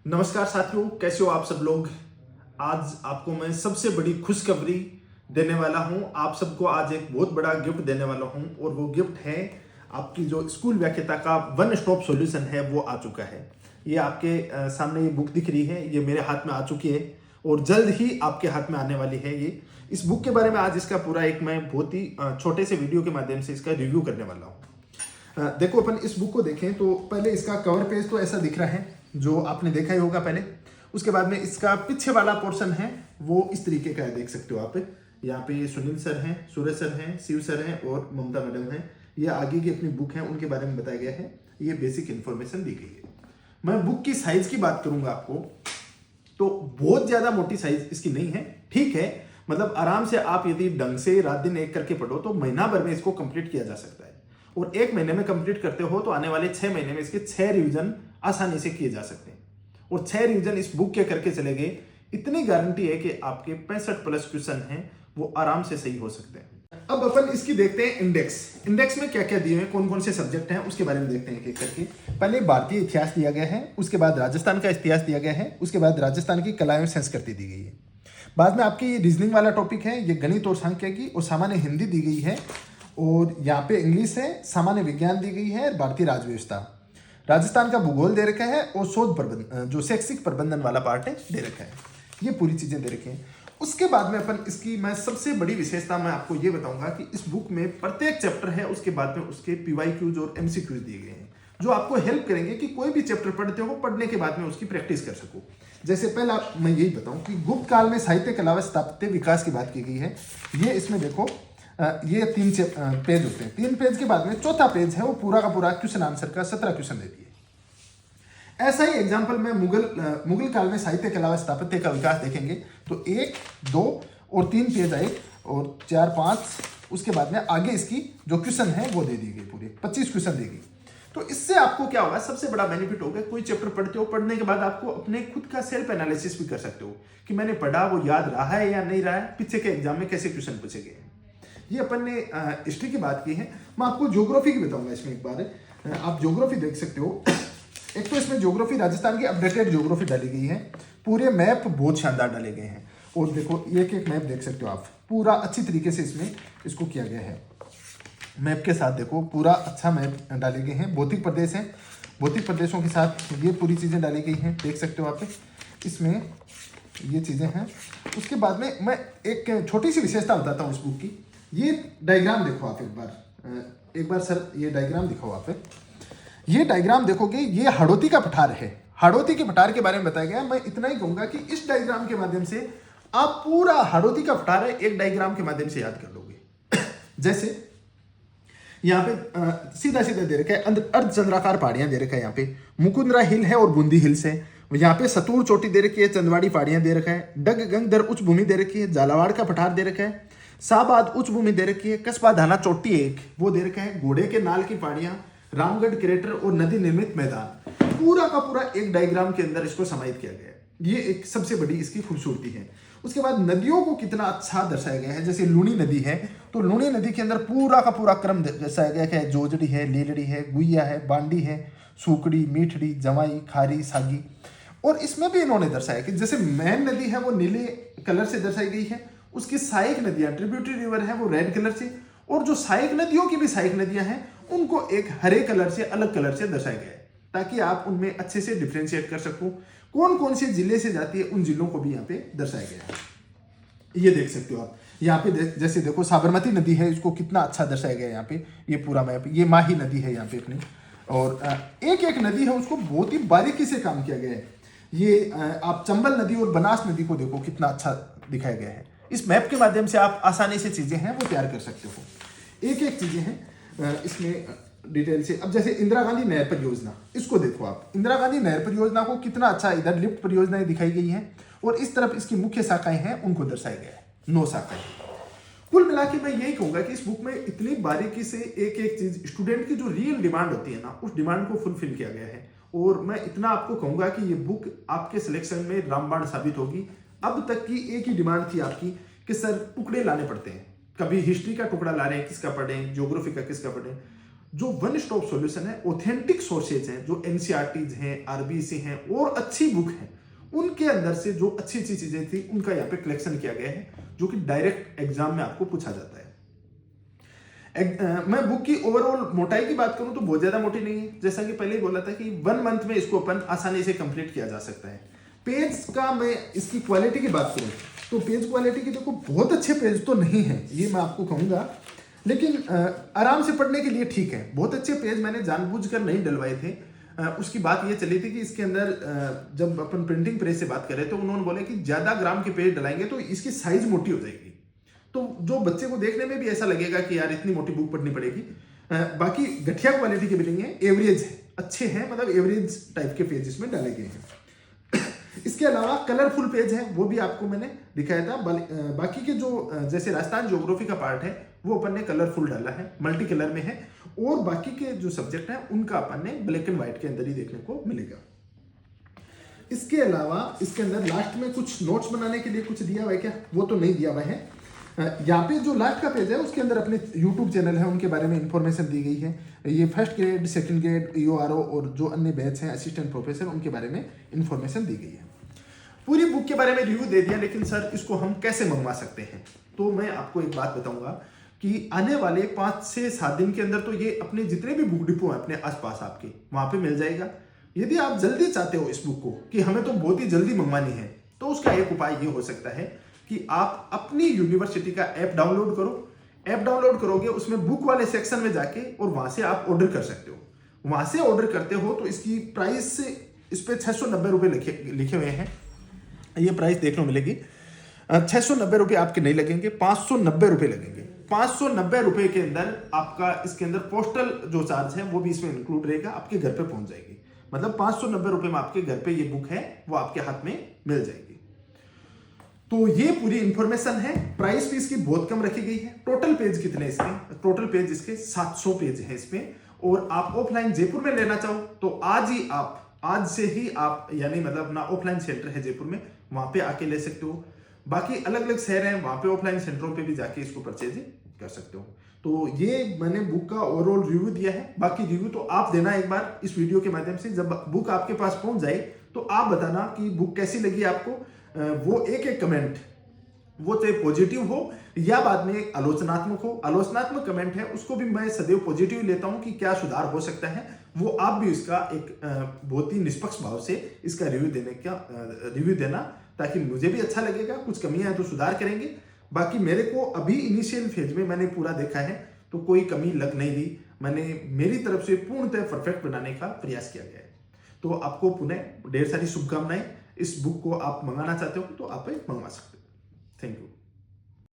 नमस्कार साथियों, कैसे हो आप सब लोग। आज आपको मैं सबसे बड़ी खुशखबरी देने वाला हूं। आप सबको आज एक बहुत बड़ा गिफ्ट देने वाला हूं और वो गिफ्ट है आपकी जो स्कूल व्याख्याता का वन स्टॉप सॉल्यूशन है, वो आ चुका है। ये आपके सामने ये बुक दिख रही है, ये मेरे हाथ में आ चुकी है और जल्द ही आपके हाथ में आने वाली है। ये इस बुक के बारे में आज इसका पूरा एक मैं बहुत ही छोटे से वीडियो के माध्यम से इसका रिव्यू करने वाला हूँ। देखो, अपन इस बुक को देखें तो पहले इसका कवर पेज तो ऐसा दिख रहा है, जो आपने देखा ही होगा पहले। उसके बाद में इसका पीछे वाला पोर्शन है वो इस तरीके का है, देख सकते हो आप। यहाँ पे सुनील सर हैं, सूरज सर हैं, शिव सर हैं और ममता मैडम हैं। ये आगे की अपनी बुक है, उनके बारे में बताया गया है। ये बेसिक इन्फॉर्मेशन दी गई है। मैं बुक की साइज की बात करूंगा आपको, तो बहुत ज्यादा मोटी साइज इसकी नहीं है, ठीक है। मतलब आराम से आप यदि ढंग से रात दिन एक करके पढ़ो तो महीना भर में इसको कंप्लीट किया जा सकता है। और एक महीने में कंप्लीट करते हो तो आने वाले 6 महीने में इसके 6 रिवीजन आसानी से किए जा सकते हैं। और 6 रिवीजन इस बुक के करके चले गए, इतनी गारंटी है कि आपके 65 प्लस क्वेश्चन हैं वो आराम से सही हो सकते हैं। अब अपन इसकी देखते हैं इंडेक्स। इंडेक्स में क्या क्या दिए हैं, कौन कौन से सब्जेक्ट हैं, उसके बारे में देखते हैं एक एक करके। पहले भारतीय इतिहास दिया गया है, उसके बाद राजस्थान का इतिहास दिया गया है, उसके बाद राजस्थान की कला एवं संस्कृति दी गई है। बाद में आपकी रीजनिंग वाला टॉपिक है, ये गणित और सांख्यिकी और सामान्य हिंदी दी गई है। और यहाँ पे इंग्लिश है, सामान्य विज्ञान दी गई है, भारतीय राजव्यवस्था। राजस्थान का भूगोल दे रखा है और शोध प्रबंधन, जो शैक्षिक प्रबंधन वाला पार्ट है, दे रखा है। ये पूरी चीजें दे रखी हैं। उसके बाद में अपन इसकी मैं सबसे बड़ी विशेषता मैं आपको ये बताऊंगा कि इस बुक में प्रत्येक चैप्टर है, उसके बाद में उसके PYQs और MCQs दिए गए हैं, जो आपको हेल्प करेंगे कि कोई भी चैप्टर पढ़ते हो, पढ़ने के बाद में उसकी प्रैक्टिस कर सको। जैसे पहला मैं यही बताऊं कि गुप्त काल में साहित्य कला व स्थापत्य विकास की बात की गई है। ये इसमें देखो, ये 3 पेज होते हैं। 3 पेज के बाद में चौथा पेज है वो पूरा का पूरा क्वेश्चन आंसर का 17 क्वेश्चन देती है। ऐसा ही एग्जाम्पल में मुगल काल में साहित्य कला व स्थापत्य का विकास देखेंगे तो 1, 2 और 3 पेज आए और 4, 5। उसके बाद में आगे इसकी जो क्वेश्चन है वो दे दी गई, पूरे 25 क्वेश्चन देगी। तो इससे आपको क्या होगा, सबसे बड़ा बेनिफिट होगा, कोई चैप्टर पढ़ते हो, पढ़ने के बाद आपको अपने खुद का सेल्फ एनालिसिस भी कर सकते हो कि मैंने पढ़ा वो याद रहा है या नहीं रहा है, पीछे के एग्जाम में कैसे क्वेश्चन पूछे गए हैं। ये अपन ने हिस्ट्री की बात की है। मैं आपको ज्योग्राफी की बताऊंगा इसमें एक बार। आप ज्योग्राफी देख सकते हो। एक तो इसमें ज्योग्राफी, राजस्थान की अपडेटेड ज्योग्राफी डाली गई है। पूरे मैप बहुत शानदार डाले गए हैं और देखो एक एक मैप देख सकते हो आप, पूरा अच्छी तरीके से इसमें इसको किया गया है। मैप के साथ देखो पूरा अच्छा मैप डाले गए हैं। भौतिक प्रदेश है, भौतिक प्रदेशों के साथ ये पूरी चीज़ें डाली गई हैं, देख सकते हो आप इसमें ये चीज़ें हैं। उसके बाद में मैं एक छोटी सी विशेषता बताता हूँ इस बुक की। ये डायग्राम देखो आप एक बार सर, ये डायग्राम दिखाओ आप। ये डायग्राम देखोगे, ये हाड़ौती का पठार है। हाड़ौती के पठार के बारे में बताया गया। मैं इतना ही कहूंगा कि इस डायग्राम के माध्यम से आप पूरा हाड़ौती का पठार है एक डायग्राम के माध्यम से याद कर लोगे। जैसे यहाँ पे सीधा सीधा दे रखा है, अर्धचंद्राकार पहाड़ियां दे रखा है। यहाँ पे मुकुंदरा हिल है और बूंदी हिल्स है। यहाँ पे सतूर चोटी दे रखी है, चंदवाड़ी पहाड़ियां दे रखा है, डग गंगधर उच्च भूमि दे रखी है, झालावाड़ का पठार दे रखा है, शाहबाद उच्च भूमि दे रखी है, कस्बा धाना चोटी एक वो दे रखा है, घोड़े के नाल की पहाड़ियां, रामगढ़ क्रेटर और नदी निर्मित मैदान। पूरा का पूरा एक डायग्राम के अंदर इसको समाहित किया गया है। ये एक सबसे बड़ी इसकी खूबसूरती है। उसके बाद नदियों को कितना अच्छा दर्शाया गया है। जैसे लूनी नदी है तो लूनी नदी के अंदर पूरा का पूरा क्रम दर्शाया गया है। जोजड़ी है, लीलड़ी है, गुइया है, बांडी है, सूकड़ी, मीठड़ी, जमाई, खारी, सागी। और इसमें भी इन्होंने दर्शाया कि जैसे मैन नदी है वो नीले कलर से दर्शाई गई है, उसकी सहायक नदियां ट्रिब्यूटरी रिवर है वो रेड कलर से, और जो सहायक नदियों की भी सहायक नदियां हैं उनको एक हरे कलर से, अलग कलर से दर्शाया गया है, ताकि आप उनमें अच्छे से डिफ्रेंशिएट कर सको कौन कौन से जिले से जाती है। उन जिलों को भी यहाँ पे दर्शाया गया है। ये देख सकते हो आप यहाँ पे जैसे देखो साबरमती नदी है, इसको कितना अच्छा दर्शाया गया है यहाँ पे। ये पूरा मैप, ये माही नदी है यहाँ पे अपनी, और एक एक नदी है उसको बहुत ही बारीकी से काम किया गया है। ये आप चंबल नदी और बनास नदी को देखो कितना अच्छा दिखाया गया है। इस मैप के माध्यम से आप आसानी से चीजें हैं वो तैयार कर सकते हो। एक एक चीजें हैं इसमें डिटेल से। अब जैसे इंदिरा गांधी नहर परियोजना, इसको देखो आप। इंदिरा गांधी नहर परियोजना को कितना अच्छा, इधर लिफ्ट परियोजनाएं दिखाई गई हैं और इस तरफ इसकी मुख्य शाखाएं हैं उनको दर्शाया गया है, 9 शाखाएं। कुल मिला के मैं यही कहूंगा कि इस बुक में इतनी बारीकी से एक एक चीज, स्टूडेंट की जो रियल डिमांड होती है ना, उस डिमांड को फुलफिल किया गया है। और मैं इतना आपको कहूंगा कि ये बुक आपके सिलेक्शन में रामबाण साबित होगी। अब तक की एक ही डिमांड थी आपकी कि सर टुकड़े लाने पड़ते हैं, कभी हिस्ट्री का टुकड़ा ला रहे हैं, किसका पढ़ें, ज्योग्राफी का किसका पढ़ें। जो वन स्टॉप सॉल्यूशन है, ऑथेंटिक सोर्सेज हैं, जो एनसीईआरटीज हैं, आरबीसी हैं और अच्छी बुक हैं, उनके अंदर से जो अच्छी अच्छी चीजें थी उनका यहाँ पे कलेक्शन किया गया है, जो कि डायरेक्ट एग्जाम में आपको पूछा जाता है। मैं बुक की ओवरऑल मोटाई की बात करूं तो बहुत ज्यादा मोटी नहीं है, जैसा कि पहले ही बोला था कि 1 मंथ में इसको अपन आसानी से कंप्लीट किया जा सकता है। पेज का मैं इसकी क्वालिटी की बात करूं तो पेज क्वालिटी की देखो बहुत अच्छे पेज तो नहीं है, ये मैं आपको कहूंगा, लेकिन आराम से पढ़ने के लिए ठीक है। बहुत अच्छे पेज मैंने जानबूझकर नहीं डलवाए थे। उसकी बात ये चली थी कि इसके अंदर जब अपन प्रिंटिंग प्रेस से बात करें तो उन्होंने बोले कि ज्यादा ग्राम के पेज डलाएंगे तो इसकी साइज मोटी हो जाएगी, तो जो बच्चे को देखने में भी ऐसा लगेगा कि यार इतनी मोटी बुक पढ़नी पड़ेगी। बाकी घटिया क्वालिटी के भी नहीं है, एवरेज है, अच्छे हैं, मतलब एवरेज टाइप के पेज इसमें डाले गए हैं। इसके अलावा कलरफुल पेज है, वो भी आपको मैंने दिखाया था। बाकी के जो जैसे राजस्थान ज्योग्राफी का पार्ट है वो अपन ने कलरफुल डाला है, मल्टी कलर में है, और बाकी के जो सब्जेक्ट हैं उनका अपन ने ब्लैक एंड व्हाइट के अंदर ही देखने को मिलेगा। इसके अलावा इसके अंदर लास्ट में कुछ नोट्स बनाने के लिए कुछ दिया हुआ है क्या, वो तो नहीं दिया हुआ है। यहाँ पे जो लास्ट का पेज है उसके अंदर अपने YouTube चैनल है उनके बारे में इंफॉर्मेशन दी गई है। ये first grade, second grade, EORO और जो अन्य बैच हैं असिस्टेंट प्रोफेसर, उनके बारे में इंफॉर्मेशन दी गई है। पूरी बुक के बारे में रिव्यू दे दिया, लेकिन सर इसको हम कैसे मंगवा सकते हैं, तो मैं आपको एक बात बताऊंगा कि आने वाले 5 से 7 दिन के अंदर तो ये अपने जितने भी बुक डिपो हैं अपने आसपास आपके, वहां पे मिल जाएगा। यदि आप जल्दी चाहते हो इस बुक को कि हमें तो बहुत ही जल्दी मंगवानी है, तो उसका एक उपाय ये हो सकता है कि आप अपनी यूनिवर्सिटी का ऐप डाउनलोड करो। ऐप डाउनलोड करोगे, उसमें बुक वाले सेक्शन में जाके और वहां से आप ऑर्डर कर सकते हो। वहां से ऑर्डर करते हो तो इसकी प्राइस इस पे 690 रुपए लिखे हुए हैं, ये प्राइस देखने को मिलेगी। 690 रुपए आपके नहीं लगेंगे, 590 रुपए लगेंगे। 590 रुपए के अंदर आपका इसके अंदर पोस्टल जो चार्ज है वो भी इसमें इंक्लूड रहेगा, आपके घर पे पहुंच जाएगी। मतलब 590 रुपए में आपके घर पे ये बुक है वो आपके हाथ में मिल जाएगी। तो ये पूरी इंफॉर्मेशन है। प्राइस भी इसकी बहुत कम रखी गई है। टोटल पेज कितने इसके, टोटल पेज इसके 700 पेज है इसमें। और आप ऑफलाइन जयपुर में लेना चाहो तो आज से ही आप यानी मतलब अपना ऑफलाइन सेंटर है जयपुर में, वहां पे आके ले सकते हो। बाकी अलग अलग शहर हैं, वहां पे ऑफलाइन सेंटरों पे भी जाके इसको परचेज कर सकते हो। तो ये मैंने बुक का ओवरऑल रिव्यू दिया है। बाकी रिव्यू तो आप देना एक बार इस वीडियो के माध्यम से। जब बुक आपके पास पहुंच जाए तो आप बताना कि बुक कैसी लगी आपको। वो एक कमेंट, वो चाहे पॉजिटिव हो या बाद में आलोचनात्मक हो। आलोचनात्मक कमेंट है उसको भी मैं सदैव पॉजिटिव लेता हूं कि क्या सुधार हो सकता है। वो आप भी इसका एक बहुत ही निष्पक्ष भाव से इसका रिव्यू देना, ताकि मुझे भी अच्छा लगेगा। कुछ कमियां हैं तो सुधार करेंगे। बाकी मेरे को अभी इनिशियल फेज में मैंने पूरा देखा है तो कोई कमी लग नहीं रही। मैंने मेरी तरफ से पूर्णतः परफेक्ट बनाने का प्रयास किया गया है। तो आपको पुनः ढेर सारी शुभकामनाएं। इस बुक को आप मंगाना चाहते हो तो आप मंगवा सकते हो।